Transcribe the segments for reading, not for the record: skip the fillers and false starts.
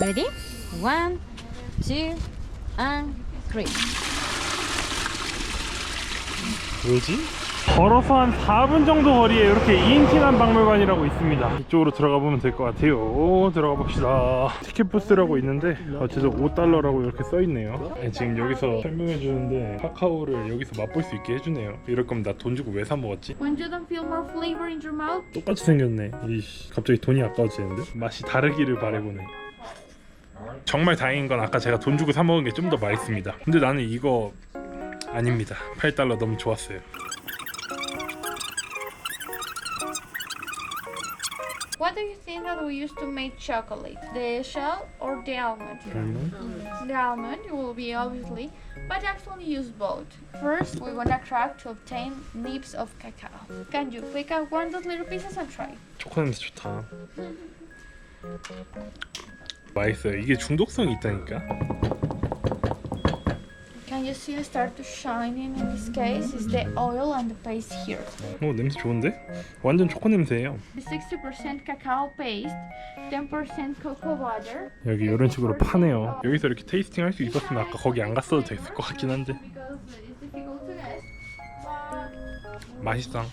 Ready? 1, 2, and 3. 뭐지? 걸어서 한 4분 정도 거리에 이렇게 인팅한 박물관이라고 있습니다. 이쪽으로 들어가 보면 될 것 같아요. 들어가 봅시다. 티켓 부스라고 있는데 저도 $5라고 이렇게 써 있네요. 지금 여기서 설명해 주는데 카카오를 여기서 맛볼 수 있게 해주네요. 이럴 거면 나 돈 주고 왜 사 먹었지? When you don't feel more flavor in your mouth? 똑같이 생겼네. 이씨, 갑자기 돈이 아까워지는데? 맛이 다르기를 바라보네. 정말 다행인 건 아까 제가 돈 주고 사 먹은 게 좀 더 맛있습니다. 근데 나는 이거 아닙니다. $8 너무 좋았어요. What do you think that we used to make chocolate? The shell or the almond? The almond will be obviously, but actually use both. First, we want to crack to obtain nibs of cacao. Can you pick out one of those little pieces and try? 초코 냄새 좋다. 맛있어요. 이게 중독성이 있다니까. Can you see it start to shine in this case? Is the oil and the paste here. 냄새 좋은데? 완전 초코 냄새예요. 60% cacao paste, 10% cocoa butter. 여기 이런 식으로 파네요. 여기서 이렇게 테이스팅 할 수 있었으면 아까 거기 안 갔어도 됐을 것 같긴 한데. Because it's difficult to guess. 맛있어.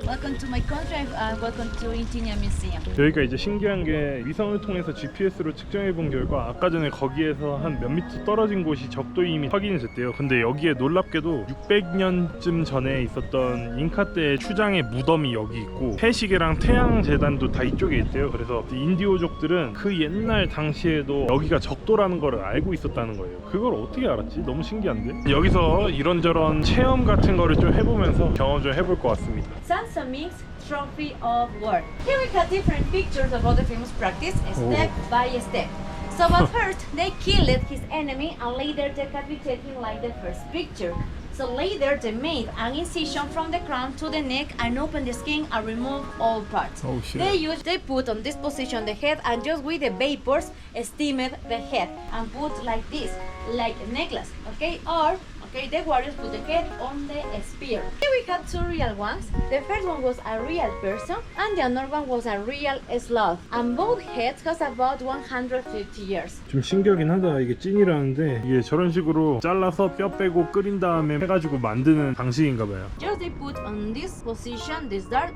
Welcome to my country and welcome to Intinia Museum. 여기가 이제 신기한 게 위성을 통해서 GPS로 측정해 본 결과 아까 전에 거기에서 한 몇 미터 떨어진 곳이 적도이 이미 확인이 됐대요. 근데 여기에 놀랍게도 600년쯤 전에 있었던 잉카 때의 추장의 무덤이 여기 있고 폐시계랑 태양재단도 다 이쪽에 있대요. 그래서 인디오족들은 그 옛날 당시에도 여기가 적도라는 걸 알고 있었다는 거예요. 그걸 어떻게 알았지? 너무 신기한데? 여기서 이런저런 체험 같은 거를 좀 해보면서 경험 좀 해볼 것 같습니다. Sansamix Trophy of War. Here we have different pictures about the famous practice, step by step. So but first, they killed his enemy and later decapitated him like the first picture. So later they made an incision from the crown to the neck and opened the skin and removed all parts. Oh, shit. They put on this position the head and just with the vapors steamed the head and put like this, like a necklace, okay? Or okay, the warriors put the head on the spear. Here we have two real ones. The first one was a real person and the other one was a real sloth. And both heads has about 150 years. 좀 신기하긴 하다. 이게 찐이라는데 이게 저런 식으로 잘라서 뼈 빼고 끓인 다음에 해가지고 만드는 방식인가 봐요. Just they put on this position this dart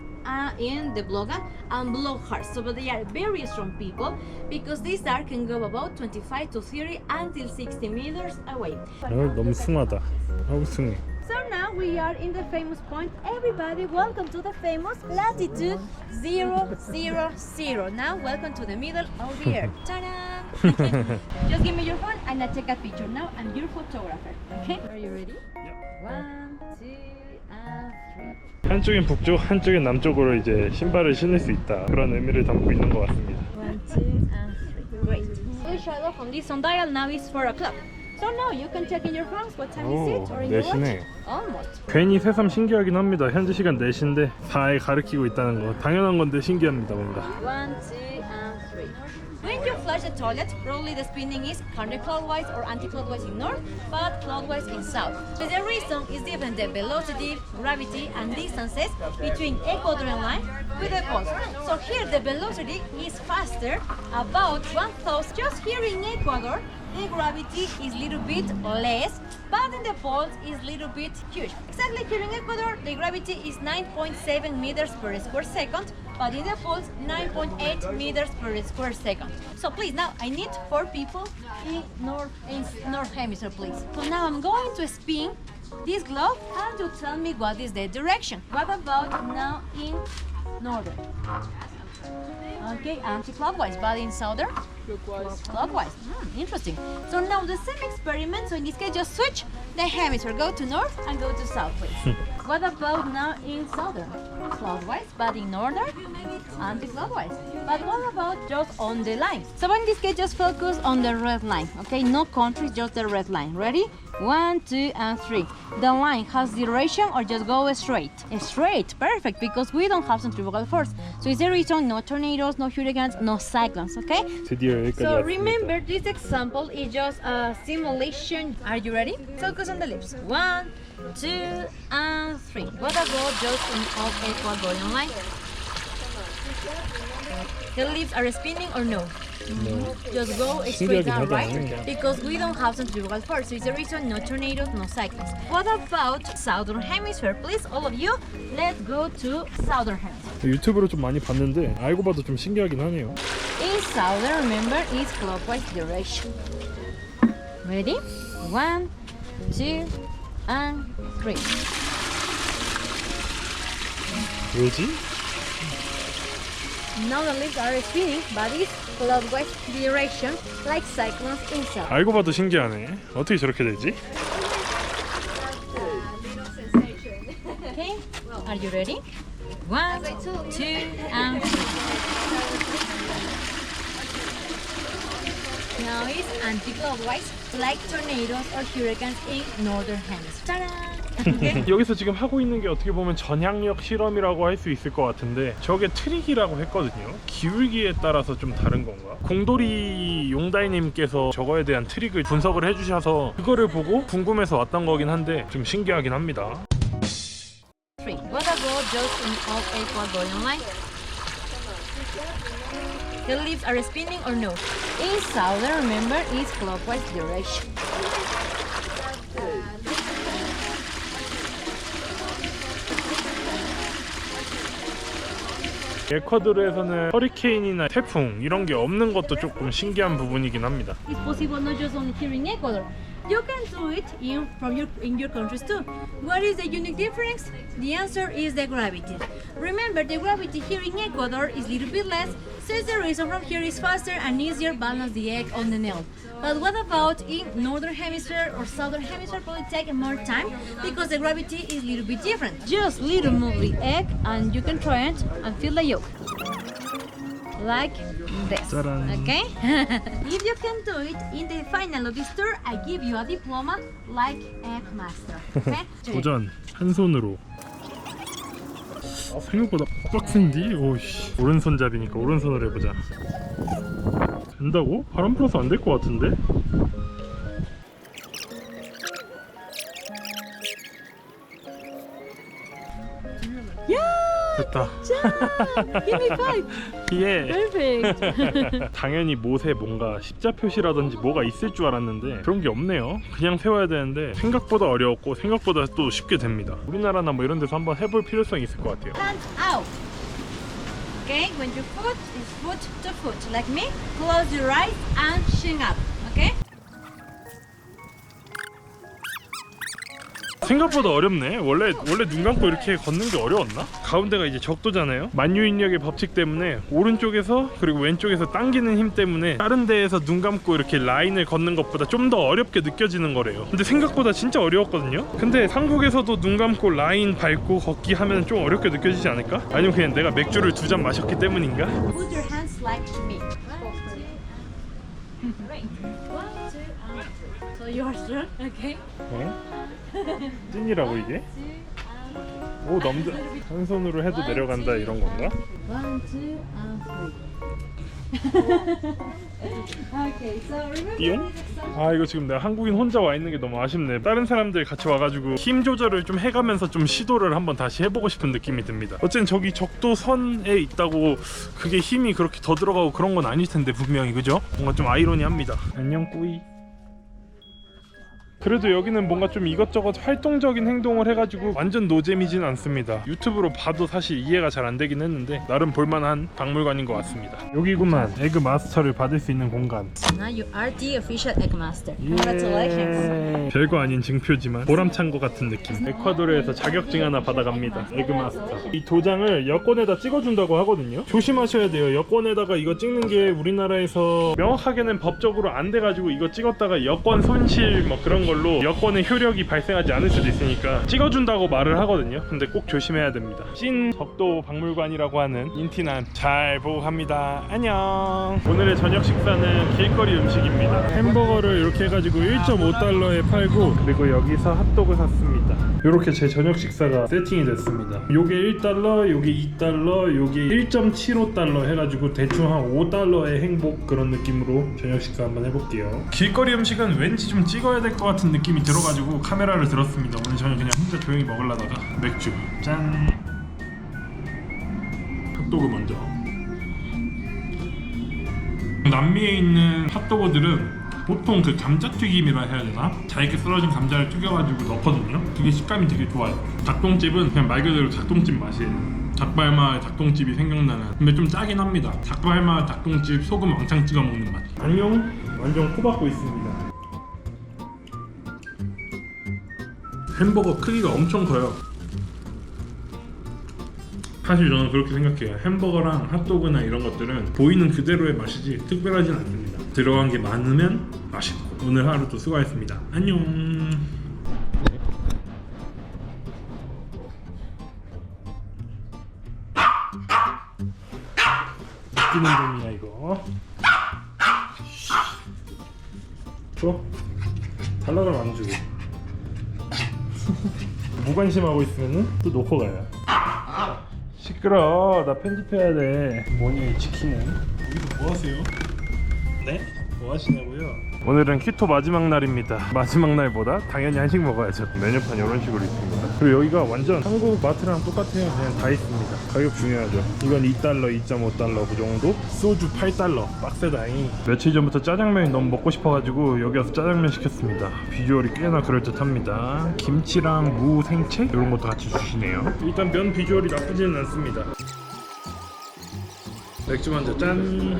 in the blogan and blow hard. So but they are very strong people because this dart can go about 25 to 30 until 60 meters away. 너무 숭하다. 아우 숭해. So now we are in the famous point. Everybody, welcome to the famous latitude 000. Now welcome to the middle of the earth. Ta-da! Just give me your phone and I'll take a picture. Now I'm your photographer. Okay? Are you ready? Yep. 1, 2, and 3. 한쪽엔 북쪽, 한쪽엔 남쪽으로 이제 신발을 신을 수 있다. 그런 의미를 담고 있는 것 같습니다. 1, 2, and 3. Great. The shadow from this sundial now is 4 o'clock. So now you can check in your phones what time is it or in your watch. 4시네. Almost. 괜히 새삼 신기하긴 합니다. 현재 시간 4시인데 4에 가리키고 있다는 거. 당연한 건데 신기합니다, 뭔가. 1, 2, and 3. When you flush the toilet, probably the spinning is counterclockwise or anti-clockwise in north, but clockwise in south. The reason is given the velocity, gravity, and distances between equatorial line with the poles. So here the velocity is faster, about 1,000. Just here in Ecuador, the gravity is little bit less, but in the poles is little bit huge. Exactly here in Ecuador, the gravity is 9.7 meters per square second, but in the poles 9.8 meters per square second. So please, now I need 4 people in north hemisphere, please. So now I'm going to spin this globe and you tell me what is the direction. What about now in northern? Okay, anti-clockwise, but in southern? Clockwise. Interesting. So now the same experiment. So in this case, just switch the hemisphere. Go to north and go to south, please. What about now in southern? Clockwise, but in northern? Anti-clockwise. But what about just on the line? So in this case, just focus on the red line. Okay, no countries, just the red line. Ready? 1, 2, and 3. The line has duration or just go straight? Straight, perfect, because we don't have centrifugal force. So is the reason no tornadoes, no hurricanes, no cyclones, okay? 드디어 여기까지 So 왔습니다. remember, this example is just a simulation. Are you ready? Focus on the lips. 1, 2, and 3. What about just in all Ecuadorian line? The lips are spinning or no? Just go straight 신기하긴 down, 하다. right? Because we don't have centrifugal force, so it's the reason no tornadoes, no cyclones. What about southern hemisphere? Please, all of you, let's go to southern hemisphere. 유튜브로 좀 많이 봤는데 알고 봐도 좀 신기하긴 하네요. In southern, remember, is clockwise direction. Ready? 1, 2, and 3. 왜지? Now the leaves are spinning, but it's clockwise direction, like cyclones in south. 알고 봐도 신기하네. 어떻게 저렇게 되지? Okay, are you ready? 1, 2, and 3. Now it's anti-clockwise, like tornadoes or hurricanes in northern hemisphere. Ta-da! Okay. 여기서 지금 하고 있는 게 어떻게 보면 전향력 실험이라고 할 수 있을 것 같은데 저게 트릭이라고 했거든요. 기울기에 따라서 좀 다른 건가? 공돌이 용다이님께서 저거에 대한 트릭을 분석을 해주셔서 그거를 보고 궁금해서 왔던 거긴 한데 좀 신기하긴 합니다. 3. What about just in all equatorial line? The leaves are spinning or no? In southern, remember, is clockwise direction. 에콰도르에서는 허리케인이나 태풍 이런 게 없는 것도 조금 신기한 부분이긴 합니다. It's possible not just only here in Ecuador. You can do it in your countries too. What is the unique difference? The answer is the gravity. Remember, the gravity here in Ecuador is a little bit less, since the reason from here is faster and easier balance the egg on the nail. But what about in northern hemisphere or southern hemisphere? Probably take more time because the gravity is a little bit different. Just little move the egg and you can try it and feel the yolk. Like this. 짜란. Okay? If you can do it in the final of this tour, I give you a diploma like egg master. Okay? 도전 한 손으로. 생각보다 빡센디? 오씨. 오른손잡이니까 오른손으로 해보자. 된다고? 바람 불어서 안 될 것 같은데? 됐다. Give me 5. 예. Perfect. 당연히 못에 뭔가 십자 표시라든지 뭐가 있을 줄 알았는데 그런 게 없네요. 그냥 세워야 되는데 생각보다 어려웠고 생각보다 또 쉽게 됩니다. 우리나라나 뭐 이런 데서 한번 해볼 필요성이 있을 것 같아요. Hand out. Okay? When your foot is foot to foot, like me, close your eyes and chin up. Okay? 생각보다 어렵네. 원래 눈 감고 이렇게 걷는 게 어려웠나? 가운데가 이제 적도잖아요. 만유인력의 법칙 때문에 오른쪽에서 그리고 왼쪽에서 당기는 힘 때문에 다른 데에서 눈 감고 이렇게 라인을 걷는 것보다 좀 더 어렵게 느껴지는 거래요. 근데 생각보다 진짜 어려웠거든요. 근데 한국에서도 눈 감고 라인 밟고 걷기 하면 좀 어렵게 느껴지지 않을까? 아니면 그냥 내가 맥주를 2잔 마셨기 때문인가? Put your hands like me. Great. 1, 2, and 3. So you are strong, okay? 어? 찐이라고 이게? 오 남자 한 손으로 해도 내려간다 이런 건가? 1, 2, and 3. Okay, so remember 띠용? this exercise. 아 이거 지금 내가 한국인 혼자 와 있는 게 너무 아쉽네. 다른 사람들 같이 와가지고 힘 조절을 좀 해가면서 좀 시도를 한번 다시 해보고 싶은 느낌이 듭니다. 어쨌든 저기 적도선에 있다고 그게 힘이 그렇게 더 들어가고 그런 건 아닐 텐데 분명히 그죠? 뭔가 좀 아이러니합니다. 안녕 꾸이. 그래도 여기는 뭔가 좀 이것저것 활동적인 행동을 해가지고 완전 노잼이진 않습니다. 유튜브로 봐도 사실 이해가 잘 안 되긴 했는데 나름 볼만한 박물관인 것 같습니다. 여기구만. 에그 마스터를 받을 수 있는 공간. Now you are the official egg master. Congratulations. 별거 아닌 증표지만 보람찬 것 같은 느낌. 에콰도르에서 자격증 하나 받아갑니다. 에그 마스터. 이 도장을 여권에다 찍어준다고 하거든요. 조심하셔야 돼요. 여권에다가 이거 찍는 게 우리나라에서 명확하게는 법적으로 안 돼가지고 이거 찍었다가 여권 손실 뭐 그런 걸로 여권의 효력이 발생하지 않을 수도 있으니까 찍어준다고 말을 하거든요. 근데 꼭 조심해야 됩니다. 찐 적도 박물관이라고 하는 인티남 잘 보고 갑니다. 안녕. 오늘의 저녁 식사는 길거리 음식입니다. 햄버거를 이렇게 해가지고 1.5달러에 팔고 그리고 여기서 핫도그 샀습니다. 이렇게 제 저녁 식사가 세팅이 됐습니다. 요게 1달러, 요게 2달러, 요게 1.75달러 해가지고 대충 한 5달러의 행복 그런 느낌으로 저녁 식사 한번 해볼게요. 길거리 음식은 왠지 좀 찍어야 될 것 같은 느낌이 들어가지고 카메라를 들었습니다. 오늘 저는 그냥 혼자 조용히 먹으려다가 맥주 짠. 핫도그 먼저. 남미에 있는 핫도그들은 보통 그 감자튀김이라 해야 되나? 잘게 썰어진 감자를 튀겨가지고 넣거든요. 그게 식감이 되게 좋아요. 닭똥집은 그냥 말 그대로 닭똥집 맛이에요. 닭발마을 닭똥집이 생각나는. 근데 좀 짜긴 합니다. 닭발마을 닭똥집 소금 왕창 찍어 먹는 맛. 안녕. 완전 코박고 있습니다. 햄버거 크기가 엄청 커요. 사실 저는 그렇게 생각해요. 햄버거랑 핫도그나 이런 것들은 보이는 그대로의 맛이지 특별하진 않습니다. 들어간 게 많으면 맛있고. 오늘 하루도 수고하셨습니다. 안녕. 웃기는 놈이야 이거. 줘? 달라고 안 주고. 무관심하고 있으면은 또 놓고 가요. 시끄러. 나 편집해야 돼. 뭐니 치킨은? 여기서 뭐 하세요? 네? 뭐 하시냐고요? 오늘은 키토 마지막 날입니다. 마지막 날보다 당연히 한식 먹어야죠. 메뉴판 이런 식으로 있습니다. 그리고 여기가 완전 한국 마트랑 똑같아요. 그냥 다 있습니다. 가격 중요하죠. 이건 2달러, 2.5달러 그 정도. 소주 8달러. 빡세다잉. 며칠 전부터 짜장면이 너무 먹고 싶어가지고 여기 와서 짜장면 시켰습니다. 비주얼이 꽤나 그럴듯합니다. 김치랑 무, 생채 이런 것도 같이 주시네요. 일단 면 비주얼이 나쁘지는 않습니다. 맥주 먼저 짠.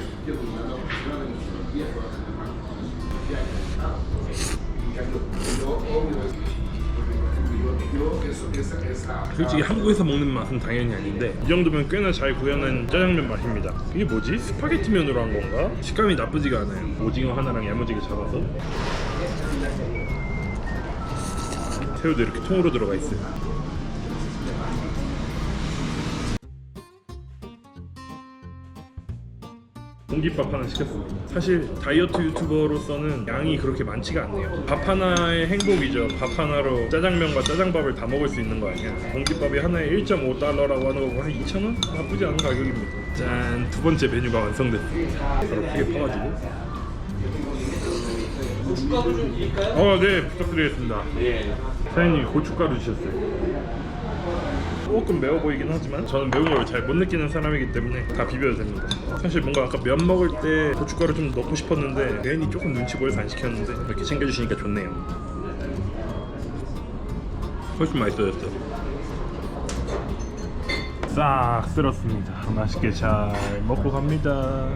솔직히 한국에서 먹는 맛은 당연히 아닌데 이 정도면 꽤나 잘 구현한 짜장면 맛입니다. 이게 뭐지? 스파게티 면으로 한 건가? 식감이 나쁘지가 않아요. 오징어 하나랑 야무지게 잡아서 새우도 이렇게 통으로 들어가 있어요. 공깃밥 하나 시켰습니다. 사실 다이어트 유튜버로서는 양이 그렇게 많지가 않네요. 밥 하나의 행복이죠. 밥 하나로 짜장면과 짜장밥을 다 먹을 수 있는 거 아니야. 공깃밥이 하나에 1.5달러라고 하는 거고 한 2,000원? 나쁘지 않은 가격입니다. 짠! 두 번째 메뉴가 완성됐습니다. 바로 크게 퍼가지고. 고춧가루 좀 드릴까요? 네, 부탁드리겠습니다. 예. 사장님이 고춧가루 주셨어요. 조금 매워 보이긴 하지만 저는 매운 걸 잘 못 느끼는 사람이기 때문에 다 비벼도 됩니다. 사실 뭔가 아까 면 먹을 때 고춧가루 좀 넣고 싶었는데 괜히 조금 눈치 보여서 안 시켰는데 이렇게 챙겨주시니까 좋네요. 훨씬 맛있어졌어요. 싹 쓸었습니다. 맛있게 잘 먹고 갑니다.